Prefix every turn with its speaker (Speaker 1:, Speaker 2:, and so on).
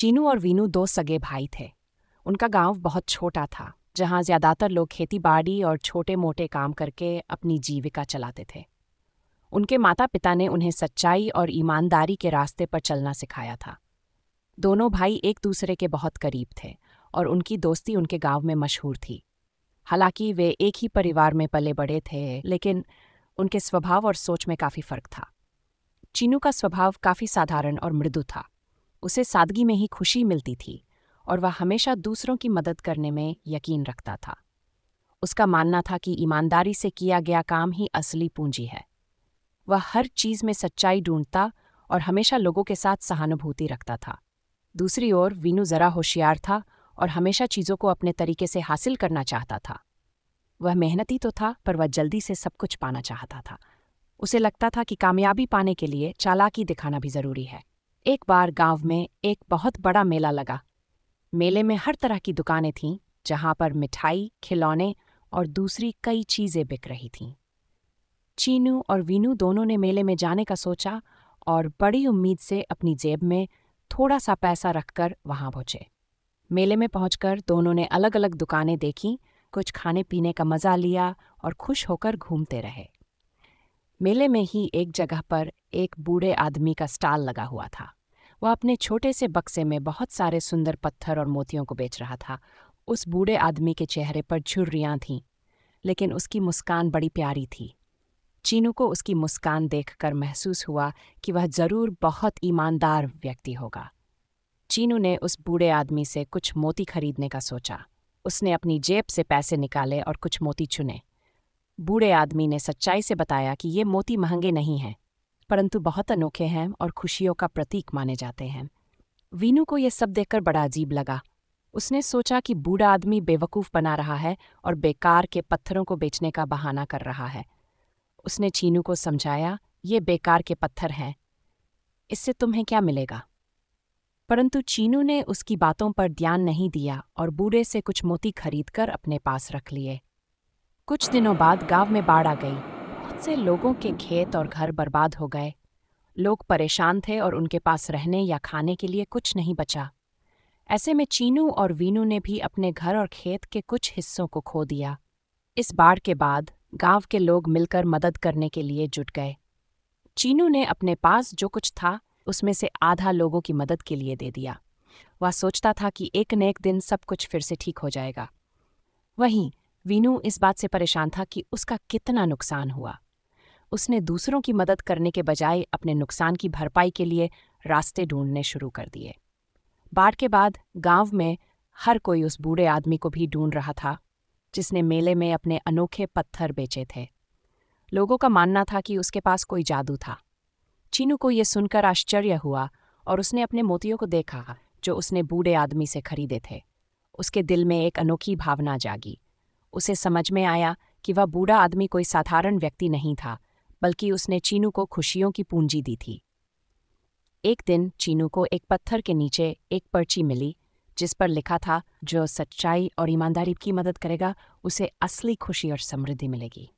Speaker 1: चीनू और वीनू दो सगे भाई थे। उनका गांव बहुत छोटा था, जहां ज्यादातर लोग खेती-बाड़ी और छोटे-मोटे काम करके अपनी जीविका चलाते थे। उनके माता-पिता ने उन्हें सच्चाई और ईमानदारी के रास्ते पर चलना सिखाया था। दोनों भाई एक दूसरे के बहुत करीब थे और उनकी दोस्ती उनके गांव में मशहूर थी। हालांकि वे एक ही परिवार में पले-बड़े थे, लेकिन उनके स्वभाव और सोच में काफ़ी फर्क था। चीनू का स्वभाव काफ़ी साधारण और मृदु था। उसे सादगी में ही खुशी मिलती थी और वह हमेशा दूसरों की मदद करने में यकीन रखता था। उसका मानना था कि ईमानदारी से किया गया काम ही असली पूंजी है। वह हर चीज़ में सच्चाई ढूंढता और हमेशा लोगों के साथ सहानुभूति रखता था। दूसरी ओर वीनू ज़रा होशियार था और हमेशा चीज़ों को अपने तरीके से हासिल करना चाहता था। वह मेहनती तो था, पर वह जल्दी से सब कुछ पाना चाहता था। उसे लगता था कि कामयाबी पाने के लिए चालाकी दिखाना भी ज़रूरी है। एक बार गांव में एक बहुत बड़ा मेला लगा। मेले में हर तरह की दुकानें थीं, जहां पर मिठाई, खिलौने और दूसरी कई चीज़ें बिक रही थीं। चीनू और वीनू दोनों ने मेले में जाने का सोचा और बड़ी उम्मीद से अपनी जेब में थोड़ा सा पैसा रखकर वहां पहुंचे। मेले में पहुंचकर दोनों ने अलग अलग दुकानें देखीं, कुछ खाने पीने का मजा लिया और खुश होकर घूमते रहे। मेले में ही एक जगह पर एक बूढ़े आदमी का स्टॉल लगा हुआ था। वह अपने छोटे से बक्से में बहुत सारे सुंदर पत्थर और मोतियों को बेच रहा था। उस बूढ़े आदमी के चेहरे पर झुर्रियां थीं, लेकिन उसकी मुस्कान बड़ी प्यारी थी। चीनू को उसकी मुस्कान देखकर महसूस हुआ कि वह जरूर बहुत ईमानदार व्यक्ति होगा। चीनू ने उस बूढ़े आदमी से कुछ मोती खरीदने का सोचा। उसने अपनी जेब से पैसे निकाले और कुछ मोती चुने। बूढ़े आदमी ने सच्चाई से बताया कि ये मोती महंगे नहीं हैं, परंतु बहुत अनोखे हैं और खुशियों का प्रतीक माने जाते हैं। वीनू को यह सब देखकर बड़ा अजीब लगा। उसने सोचा कि बूढ़ा आदमी बेवकूफ़ बना रहा है और बेकार के पत्थरों को बेचने का बहाना कर रहा है। उसने चीनू को समझाया, ये बेकार के पत्थर हैं, इससे तुम्हें क्या मिलेगा? परंतु चीनू ने उसकी बातों पर ध्यान नहीं दिया और बूढ़े से कुछ मोती खरीदकर अपने पास रख लिए। कुछ दिनों बाद गांव में बाढ़ आ गई। बहुत से लोगों के खेत और घर बर्बाद हो गए। लोग परेशान थे और उनके पास रहने या खाने के लिए कुछ नहीं बचा। ऐसे में चीनू और वीनू ने भी अपने घर और खेत के कुछ हिस्सों को खो दिया। इस बाढ़ के बाद गांव के लोग मिलकर मदद करने के लिए जुट गए। चीनू ने अपने पास जो कुछ था उसमें से आधा लोगों की मदद के लिए दे दिया। वह सोचता था कि एक न एक दिन सब कुछ फिर से ठीक हो जाएगा। वहीं वीनू इस बात से परेशान था कि उसका कितना नुकसान हुआ। उसने दूसरों की मदद करने के बजाय अपने नुकसान की भरपाई के लिए रास्ते ढूंढने शुरू कर दिए। बाढ़ के बाद गांव में हर कोई उस बूढ़े आदमी को भी ढूंढ रहा था, जिसने मेले में अपने अनोखे पत्थर बेचे थे। लोगों का मानना था कि उसके पास कोई जादू था। चीनू को यह सुनकर आश्चर्य हुआ और उसने अपने मोतियों को देखा जो उसने बूढ़े आदमी से खरीदे थे। उसके दिल में एक अनोखी भावना जागी। उसे समझ में आया कि वह बूढ़ा आदमी कोई साधारण व्यक्ति नहीं था, बल्कि उसने चीनू को खुशियों की पूंजी दी थी। एक दिन चीनू को एक पत्थर के नीचे एक पर्ची मिली, जिस पर लिखा था, जो सच्चाई और ईमानदारी की मदद करेगा, उसे असली खुशी और समृद्धि मिलेगी।